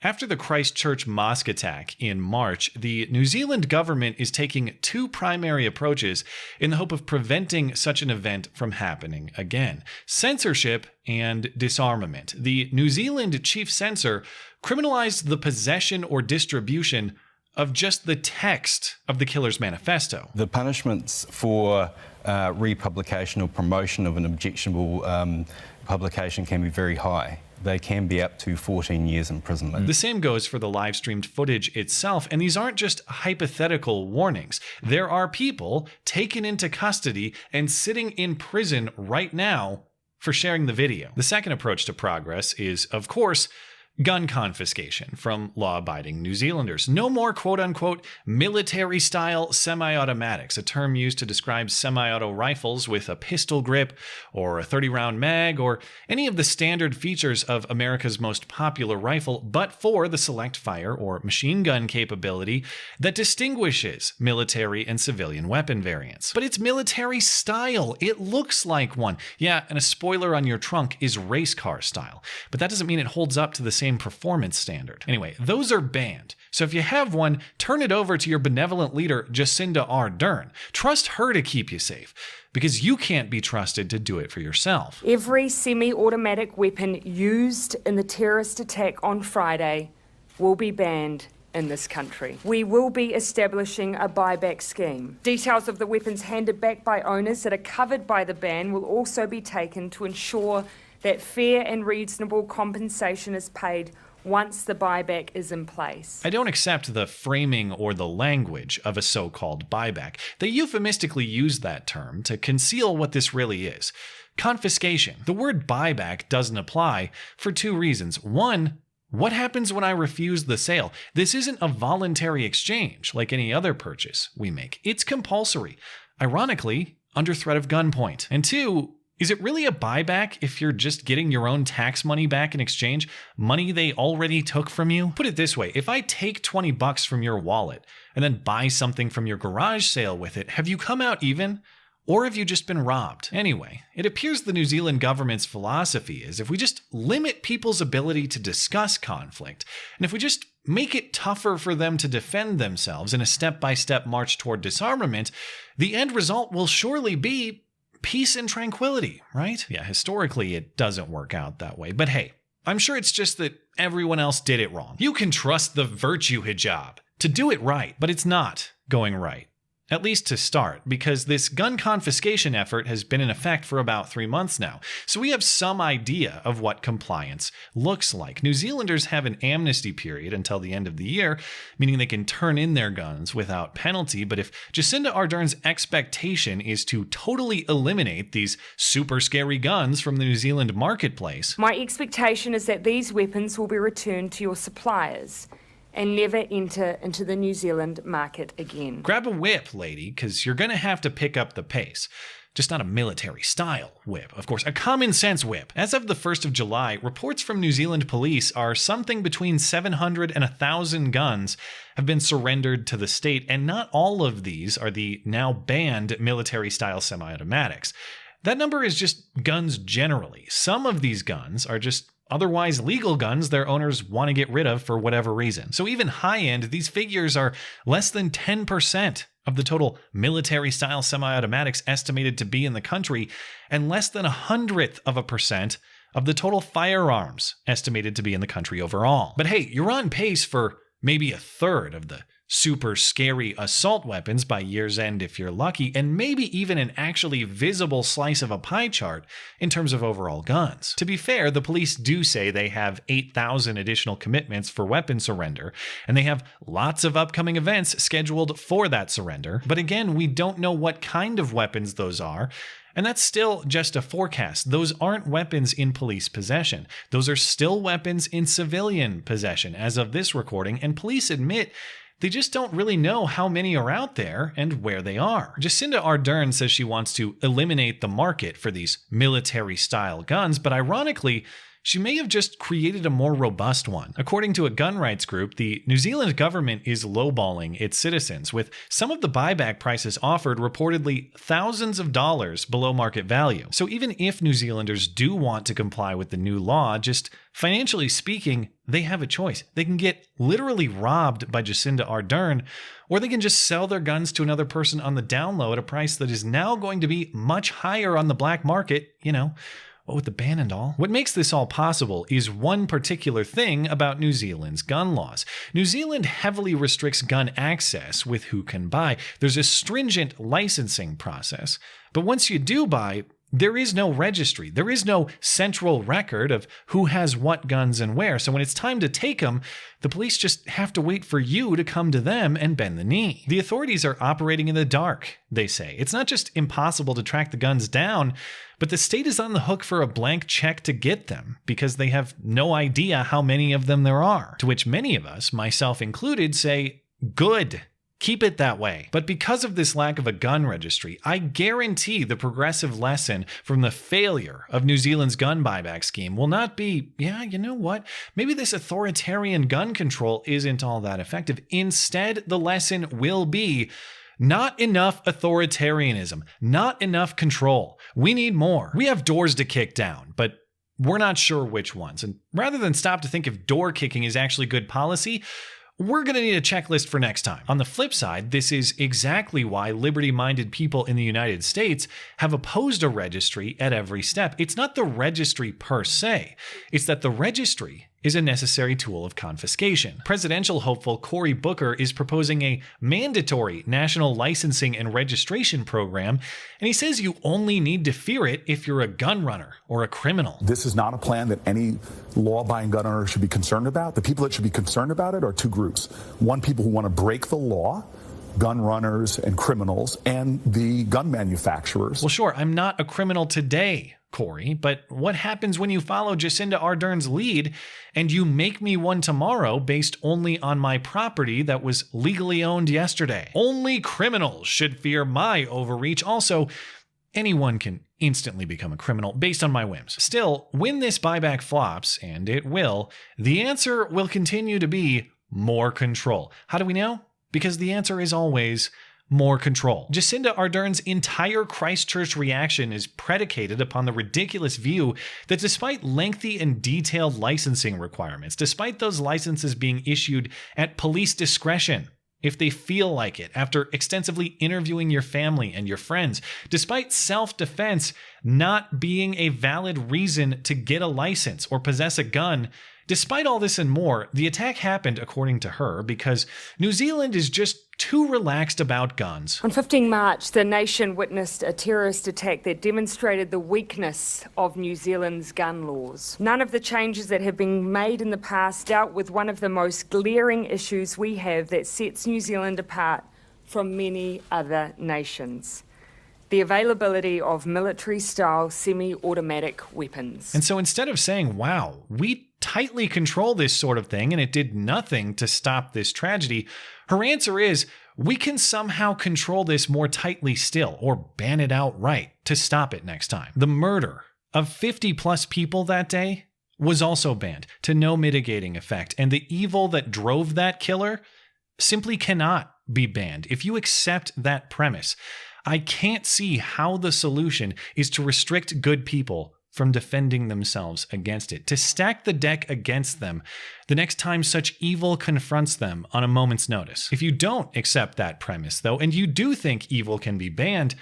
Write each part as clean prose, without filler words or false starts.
After the Christchurch mosque attack in March, the New Zealand government is taking two primary approaches in the hope of preventing such an event from happening again: censorship and disarmament. The New Zealand chief censor criminalized the possession or distribution of just the text of the killer's manifesto. The punishments for republication or promotion of an objectionable publication can be very high. They can be up to 14 years imprisonment. The same goes for the live-streamed footage itself, and these aren't just hypothetical warnings. There are people taken into custody and sitting in prison right now for sharing the video. The second approach to progress is, of course, gun confiscation from law-abiding New Zealanders. No more quote-unquote military-style semi-automatics, a term used to describe semi-auto rifles with a pistol grip or a 30-round mag or any of the standard features of America's most popular rifle, but for the select fire or machine gun capability that distinguishes military and civilian weapon variants. But it's military style. It looks like one. Yeah, and a spoiler on your trunk is race car style, but that doesn't mean it holds up to the same performance standard. Anyway, those are banned. So if you have one, turn it over to your benevolent leader, Jacinda Ardern. Trust her to keep you safe, because you can't be trusted to do it for yourself. Every semi-automatic weapon used in the terrorist attack on Friday will be banned in this country. We will be establishing a buyback scheme. Details of the weapons handed back by owners that are covered by the ban will also be taken to ensure that fair and reasonable compensation is paid once the buyback is in place. I don't accept the framing or the language of a so-called buyback. They euphemistically use that term to conceal what this really is: confiscation. The word buyback doesn't apply for two reasons. One, what happens when I refuse the sale? This isn't a voluntary exchange like any other purchase we make. It's compulsory, ironically, under threat of gunpoint. And two, is it really a buyback if you're just getting your own tax money back in exchange, money they already took from you? Put it this way, if I take $20 from your wallet and then buy something from your garage sale with it, have you come out even? Or have you just been robbed? Anyway, it appears the New Zealand government's philosophy is if we just limit people's ability to discuss conflict, and if we just make it tougher for them to defend themselves in a step-by-step march toward disarmament, the end result will surely be peace and tranquility, right? Yeah, historically it doesn't work out that way, but hey, I'm sure it's just that everyone else did it wrong. You can trust the virtue hijab to do it right, but it's not going right. At least to start, because this gun confiscation effort has been in effect for about 3 months now, so we have some idea of what compliance looks like. New Zealanders have an amnesty period until the end of the year, meaning they can turn in their guns without penalty, but if Jacinda Ardern's expectation is to totally eliminate these super scary guns from the New Zealand marketplace, my expectation is that these weapons will be returned to your suppliers and never enter into the New Zealand market again. Grab a whip, lady, because you're going to have to pick up the pace. Just not a military-style whip, of course, a common-sense whip. As of the 1st of July, reports from New Zealand police are something between 700 and 1,000 guns have been surrendered to the state, and not all of these are the now banned military-style semi-automatics. That number is just guns generally. Some of these guns are just otherwise legal guns their owners want to get rid of for whatever reason. So even high-end, these figures are less than 10% of the total military-style semi-automatics estimated to be in the country, and less than 1/100% of the total firearms estimated to be in the country overall. But hey, you're on pace for maybe 1/3 of the super scary assault weapons by year's end if you're lucky, and maybe even an actually visible slice of a pie chart in terms of overall guns. To be fair, the police do say they have 8,000 additional commitments for weapon surrender, and they have lots of upcoming events scheduled for that surrender. But again, we don't know what kind of weapons those are, and that's still just a forecast. Those aren't weapons in police possession. Those are still weapons in civilian possession as of this recording, and police admit they just don't really know how many are out there and where they are. Jacinda Ardern says she wants to eliminate the market for these military-style guns, but ironically, She may have just created a more robust one. According to a gun rights group, the New Zealand government is lowballing its citizens, with some of the buyback prices offered reportedly thousands of dollars below market value. So even if New Zealanders do want to comply with the new law, just financially speaking, they have a choice. They can get literally robbed by Jacinda Ardern, or they can just sell their guns to another person on the down low at a price that is now going to be much higher on the black market, what with the ban and all. What makes this all possible is one particular thing about New Zealand's gun laws. New Zealand heavily restricts gun access with who can buy. There's a stringent licensing process, but once you do buy, there is no registry. There is no central record of who has what guns and where. So when it's time to take them, the police just have to wait for you to come to them and bend the knee. The authorities are operating in the dark, they say. It's not just impossible to track the guns down, but the state is on the hook for a blank check to get them because they have no idea how many of them there are. To which many of us, myself included, say, good. Keep it that way. But because of this lack of a gun registry, I guarantee the progressive lesson from the failure of New Zealand's gun buyback scheme will not be, you know what? Maybe this authoritarian gun control isn't all that effective. Instead, the lesson will be not enough authoritarianism, not enough control. We need more. We have doors to kick down, but we're not sure which ones. And rather than stop to think if door kicking is actually good policy, we're going to need a checklist for next time. On the flip side, this is exactly why liberty-minded people in the United States have opposed a registry at every step. It's not the registry per se. It's that the registry is a necessary tool of confiscation. Presidential hopeful Cory Booker is proposing a mandatory national licensing and registration program, and he says you only need to fear it if you're a gun runner or a criminal. This is not a plan that any law-abiding gun owner should be concerned about. The people that should be concerned about it are two groups. One, people who want to break the law, gun runners and criminals, and the gun manufacturers. Well, sure, I'm not a criminal today, Cory, but what happens when you follow Jacinda Ardern's lead and you make me one tomorrow based only on my property that was legally owned yesterday? Only criminals should fear my overreach. Also, anyone can instantly become a criminal based on my whims. Still, when this buyback flops, and it will, the answer will continue to be more control. How do we know? Because the answer is always more control. Jacinda Ardern's entire Christchurch reaction is predicated upon the ridiculous view that despite lengthy and detailed licensing requirements, despite those licenses being issued at police discretion, if they feel like it, after extensively interviewing your family and your friends, despite self-defense not being a valid reason to get a license or possess a gun, despite all this and more, the attack happened, according to her, because New Zealand is just too relaxed about guns. On 15 March, the nation witnessed a terrorist attack that demonstrated the weakness of New Zealand's gun laws. None of the changes that have been made in the past dealt with one of the most glaring issues we have that sets New Zealand apart from many other nations: the availability of military-style semi-automatic weapons. And so instead of saying, wow, we tightly control this sort of thing and it did nothing to stop this tragedy, her answer is, we can somehow control this more tightly still, or ban it outright to stop it next time. The murder of 50 plus people that day was also banned to no mitigating effect, and the evil that drove that killer simply cannot be banned. If you accept that premise, I can't see how the solution is to restrict good people from defending themselves against it, to stack the deck against them the next time such evil confronts them on a moment's notice. If you don't accept that premise, though, and you do think evil can be banned,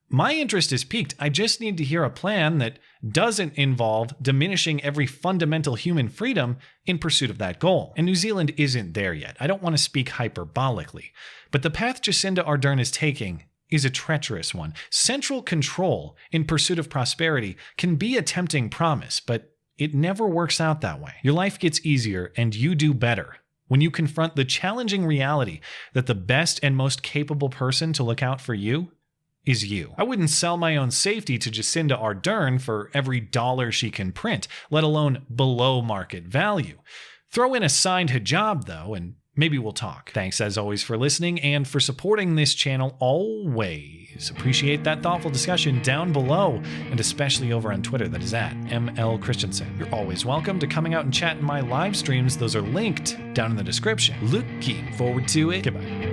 my interest is piqued. I just need to hear a plan that doesn't involve diminishing every fundamental human freedom in pursuit of that goal. And New Zealand isn't there yet. I don't want to speak hyperbolically, but the path Jacinda Ardern is taking is a treacherous one. Central control in pursuit of prosperity can be a tempting promise, but it never works out that way. Your life gets easier and you do better when you confront the challenging reality that the best and most capable person to look out for you is you. I wouldn't sell my own safety to Jacinda Ardern for every dollar she can print, let alone below market value. Throw in a signed hijab, though, and maybe we'll talk. Thanks as always for listening and for supporting this channel always. Appreciate that thoughtful discussion down below, and especially over on Twitter, that is at ML Christiansen. You're always welcome to coming out and chat in my live streams. Those are linked down in the description. Looking forward to it. Goodbye.